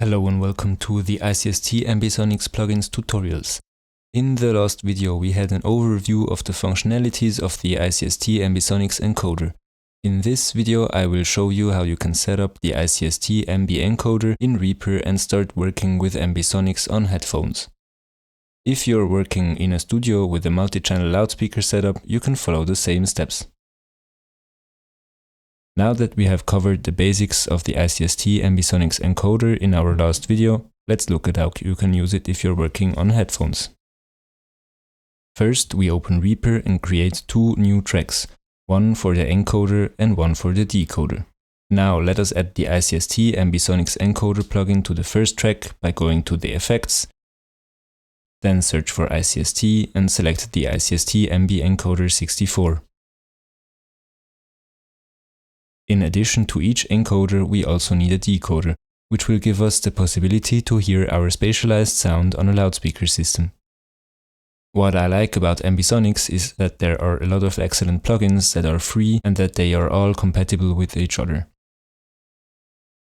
Hello and welcome to the ICST Ambisonics plugins tutorials. In the last video we had an overview of the functionalities of the ICST Ambisonics encoder. In this video I will show you how you can set up the ICST Ambi encoder in Reaper and start working with Ambisonics on headphones. If you're working in a studio with a multi-channel loudspeaker setup, you can follow the same steps. Now that we have covered the basics of the ICST Ambisonics encoder in our last video, let's look at how you can use it if you're working on headphones. First, we open Reaper and create two new tracks, one for the encoder and one for the decoder. Now let us add the ICST Ambisonics encoder plugin to the first track by going to the effects, then search for ICST and select the ICST Ambi encoder 64. In addition to each encoder, we also need a decoder, which will give us the possibility to hear our spatialized sound on a loudspeaker system. What I like about Ambisonics is that there are a lot of excellent plugins that are free and that they are all compatible with each other.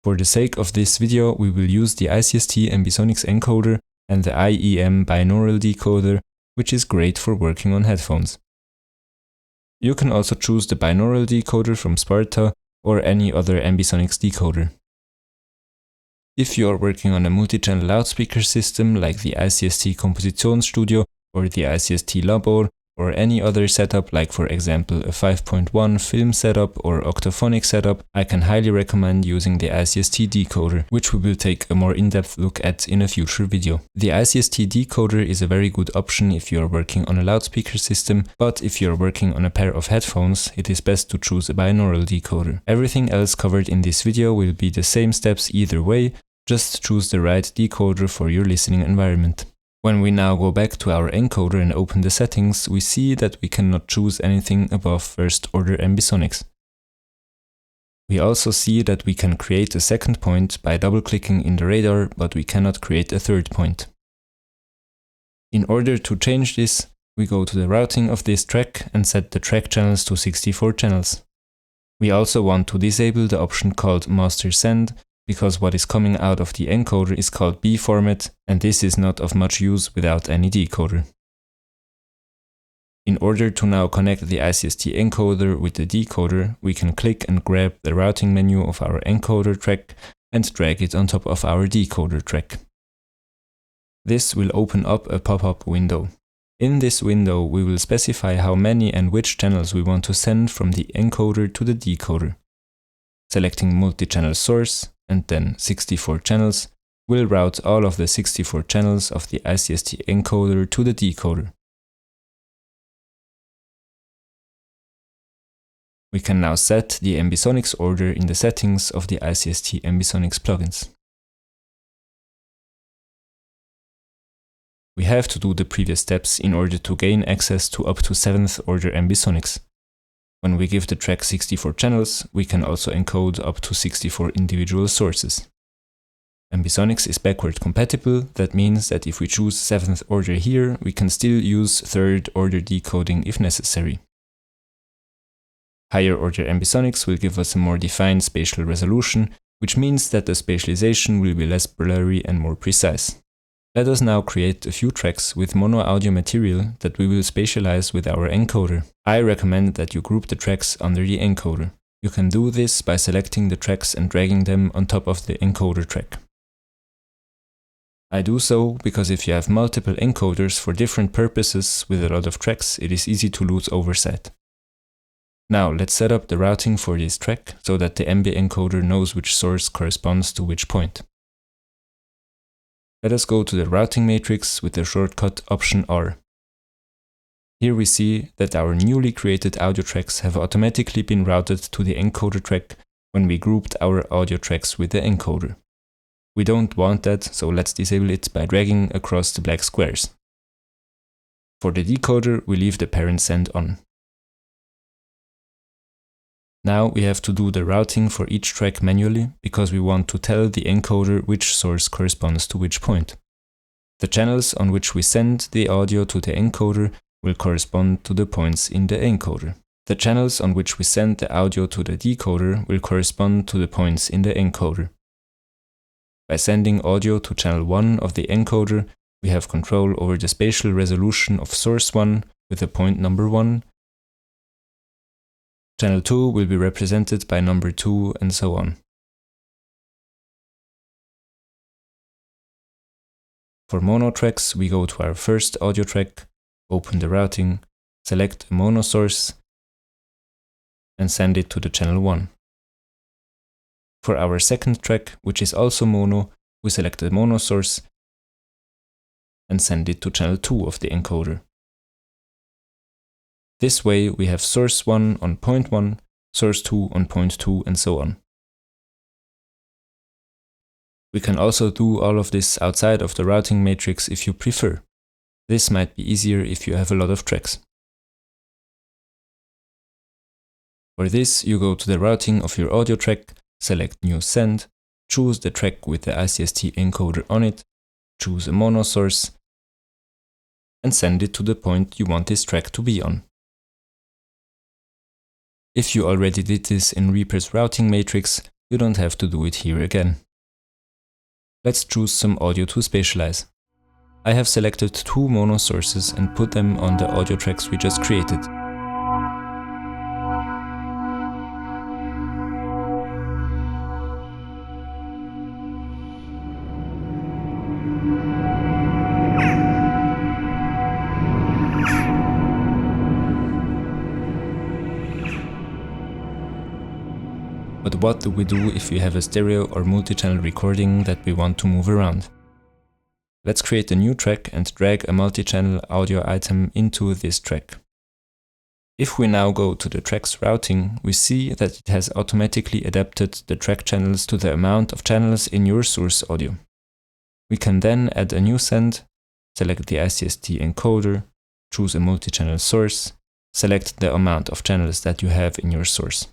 For the sake of this video, we will use the ICST Ambisonics encoder and the IEM binaural decoder, which is great for working on headphones. You can also choose the binaural decoder from Sparta or any other Ambisonics decoder. If you are working on a multi-channel loudspeaker system like the ICST Kompositionsstudio or the ICST Labor or any other setup like for example a 5.1 film setup or octaphonic setup, I can highly recommend using the ICST decoder, which we will take a more in-depth look at in a future video. The ICST decoder is a very good option if you are working on a loudspeaker system, but if you are working on a pair of headphones, it is best to choose a binaural decoder. Everything else covered in this video will be the same steps either way, just choose the right decoder for your listening environment. When we now go back to our encoder and open the settings, we see that we cannot choose anything above first order Ambisonics. We also see that we can create a second point by double-clicking in the radar, but we cannot create a third point. In order to change this, we go to the routing of this track and set the track channels to 64 channels. We also want to disable the option called Master Send, because what is coming out of the encoder is called B format, and this is not of much use without any decoder. In order to now connect the ICST encoder with the decoder, we can click and grab the routing menu of our encoder track and drag it on top of our decoder track. This will open up a pop-up window. In this window, we will specify how many and which channels we want to send from the encoder to the decoder. Selecting multi-channel source and then 64 channels will route all of the 64 channels of the ICST encoder to the decoder. We can now set the Ambisonics order in the settings of the ICST Ambisonics plugins. We have to do the previous steps in order to gain access to up to 7th order Ambisonics. When we give the track 64 channels, we can also encode up to 64 individual sources. Ambisonics is backward compatible, that means that if we choose 7th order here, we can still use 3rd order decoding if necessary. Higher order Ambisonics will give us a more defined spatial resolution, which means that the spatialization will be less blurry and more precise. Let us now create a few tracks with mono audio material that we will spatialize with our encoder. I recommend that you group the tracks under the encoder. You can do this by selecting the tracks and dragging them on top of the encoder track. I do so because if you have multiple encoders for different purposes with a lot of tracks, it is easy to lose oversight. Now let's set up the routing for this track so that the Ambi encoder knows which source corresponds to which point. Let us go to the routing matrix with the shortcut Option R. Here we see that our newly created audio tracks have automatically been routed to the encoder track when we grouped our audio tracks with the encoder. We don't want that, so let's disable it by dragging across the black squares. For the decoder, we leave the parent send on. Now we have to do the routing for each track manually, because we want to tell the encoder which source corresponds to which point. The channels on which we send the audio to the encoder will correspond to the points in the encoder. The channels on which we send the audio to the decoder will correspond to the points in the encoder. By sending audio to channel 1 of the encoder, we have control over the spatial resolution of source 1 with a point number 1. Channel 2 will be represented by number 2 and so on. For mono tracks, we go to our first audio track, open the routing, select a mono source, and send it to the channel 1. For our second track, which is also mono, we select the mono source and send it to channel 2 of the encoder. This way we have source 1 on point 1, source 2 on point 2, and so on. We can also do all of this outside of the routing matrix if you prefer. This might be easier if you have a lot of tracks. For this, you go to the routing of your audio track, select New Send, choose the track with the ICST encoder on it, choose a mono source, and send it to the point you want this track to be on. If you already did this in Reaper's routing matrix, you don't have to do it here again. Let's choose some audio to spatialize. I have selected 2 mono sources and put them on the audio tracks we just created. But what do we do if we have a stereo or multi-channel recording that we want to move around? Let's create a new track and drag a multi-channel audio item into this track. If we now go to the track's routing, we see that it has automatically adapted the track channels to the amount of channels in your source audio. We can then add a new send, select the ICST encoder, choose a multi-channel source, select the amount of channels that you have in your source.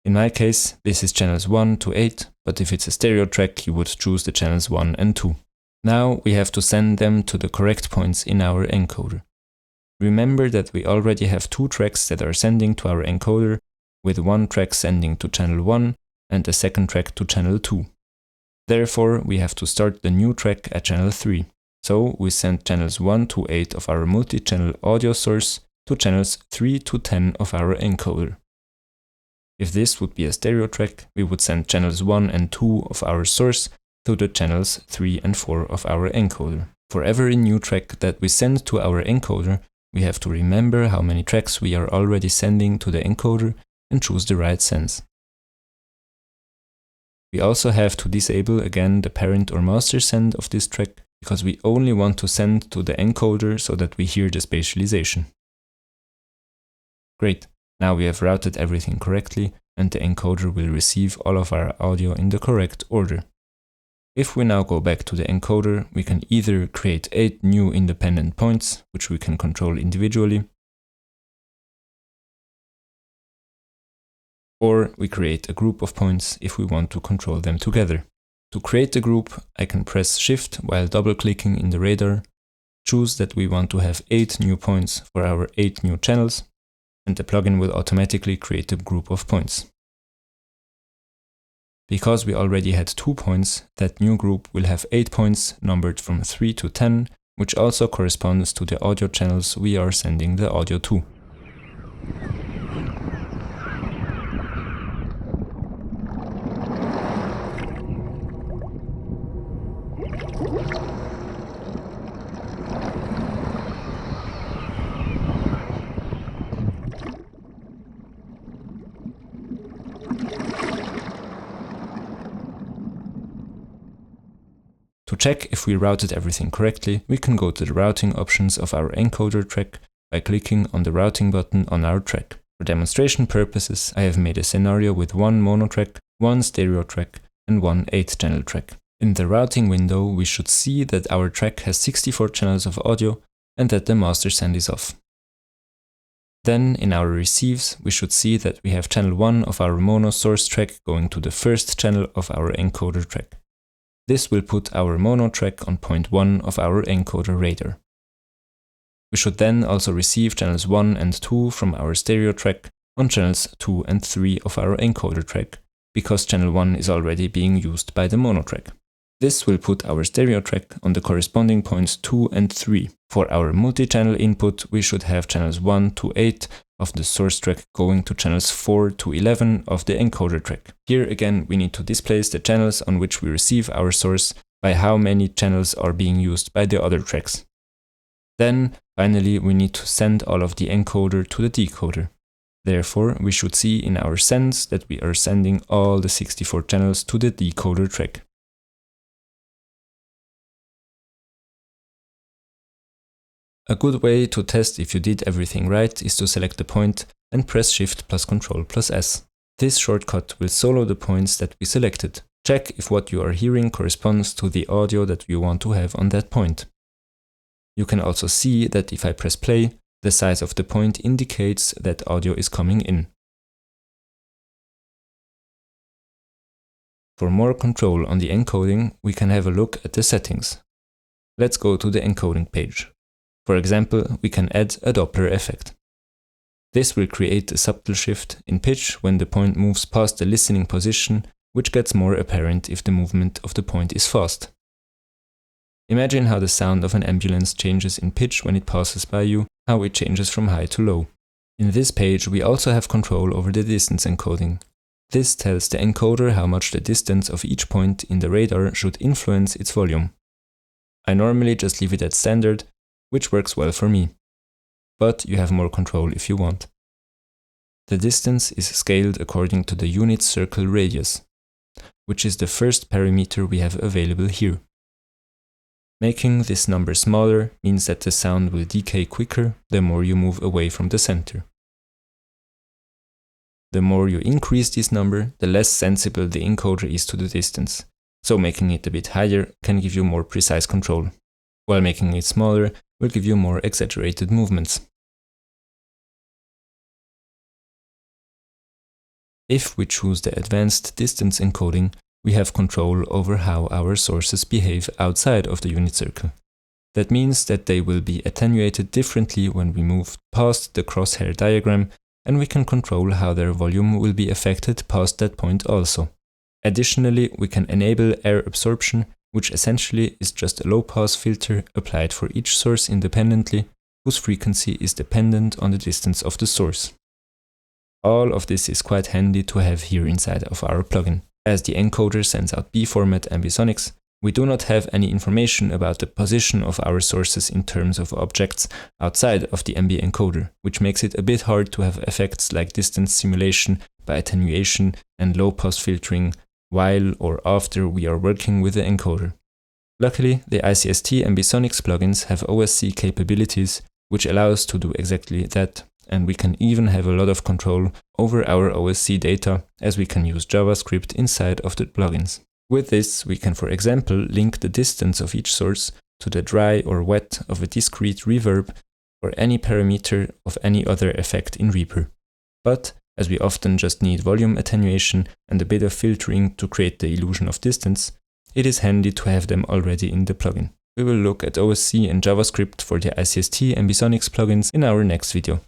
In my case, this is channels 1 to 8, but if it's a stereo track, you would choose the channels 1 and 2. Now we have to send them to the correct points in our encoder. Remember that we already have 2 tracks that are sending to our encoder, with 1 track sending to channel 1 and a second track to channel 2. Therefore, we have to start the new track at channel 3. So we send channels 1 to 8 of our multi-channel audio source to channels 3 to 10 of our encoder. If this would be a stereo track, we would send channels 1 and 2 of our source to the channels 3 and 4 of our encoder. For every new track that we send to our encoder, we have to remember how many tracks we are already sending to the encoder and choose the right sends. We also have to disable again the parent or master send of this track, because we only want to send to the encoder so that we hear the spatialization. Great. Now we have routed everything correctly and the encoder will receive all of our audio in the correct order. If we now go back to the encoder, we can either create 8 new independent points, which we can control individually, or we create a group of points if we want to control them together. To create a group, I can press Shift while double-clicking in the radar, choose that we want to have 8 new points for our 8 new channels, and the plugin will automatically create a group of points. Because we already had 2 points, that new group will have 8 points numbered from 3 to 10, which also corresponds to the audio channels we are sending the audio to. To check if we routed everything correctly, we can go to the routing options of our encoder track by clicking on the routing button on our track. For demonstration purposes, I have made a scenario with 1 mono track, 1 stereo track, and 1 8-channel track. In the routing window, we should see that our track has 64 channels of audio and that the master send is off. Then, in our receives, we should see that we have channel 1 of our mono source track going to the first channel of our encoder track. This will put our mono track on point 1 of our encoder radar. We should then also receive channels 1 and 2 from our stereo track on channels 2 and 3 of our encoder track, because channel 1 is already being used by the mono track. This will put our stereo track on the corresponding points 2 and 3. For our multi-channel input, we should have channels 1 to 8 of the source track going to channels 4 to 11 of the encoder track. Here again, we need to displace the channels on which we receive our source by how many channels are being used by the other tracks. Then, finally, we need to send all of the encoder to the decoder. Therefore, we should see in our sends that we are sending all the 64 channels to the decoder track. A good way to test if you did everything right is to select the point and press Shift plus Ctrl plus S. This shortcut will solo the points that we selected. Check if what you are hearing corresponds to the audio that you want to have on that point. You can also see that if I press play, the size of the point indicates that audio is coming in. For more control on the encoding, we can have a look at the settings. Let's go to the encoding page. For example, we can add a Doppler effect. This will create a subtle shift in pitch when the point moves past the listening position, which gets more apparent if the movement of the point is fast. Imagine how the sound of an ambulance changes in pitch when it passes by you, how it changes from high to low. In this page, we also have control over the distance encoding. This tells the encoder how much the distance of each point in the radar should influence its volume. I normally just leave it at standard, which works well for me. But you have more control if you want. The distance is scaled according to the unit circle radius, which is the first parameter we have available here. Making this number smaller means that the sound will decay quicker the more you move away from the center. The more you increase this number, the less sensible the encoder is to the distance, so making it a bit higher can give you more precise control, while making it smaller will give you more exaggerated movements. If we choose the advanced distance encoding, we have control over how our sources behave outside of the unit circle. That means that they will be attenuated differently when we move past the crosshair diagram, and we can control how their volume will be affected past that point also. Additionally, we can enable air absorption, which essentially is just a low-pass filter applied for each source independently, whose frequency is dependent on the distance of the source. All of this is quite handy to have here inside of our plugin. As the encoder sends out B-format Ambisonics, we do not have any information about the position of our sources in terms of objects outside of the MB encoder, which makes it a bit hard to have effects like distance simulation by attenuation and low-pass filtering while or after we are working with the encoder. Luckily, the ICST Ambisonics plugins have OSC capabilities, which allow us to do exactly that, and we can even have a lot of control over our OSC data, as we can use JavaScript inside of the plugins. With this, we can, for example, link the distance of each source to the dry or wet of a discrete reverb or any parameter of any other effect in Reaper. But as we often just need volume attenuation and a bit of filtering to create the illusion of distance, it is handy to have them already in the plugin. We will look at OSC and JavaScript for the ICST Ambisonics plugins in our next video.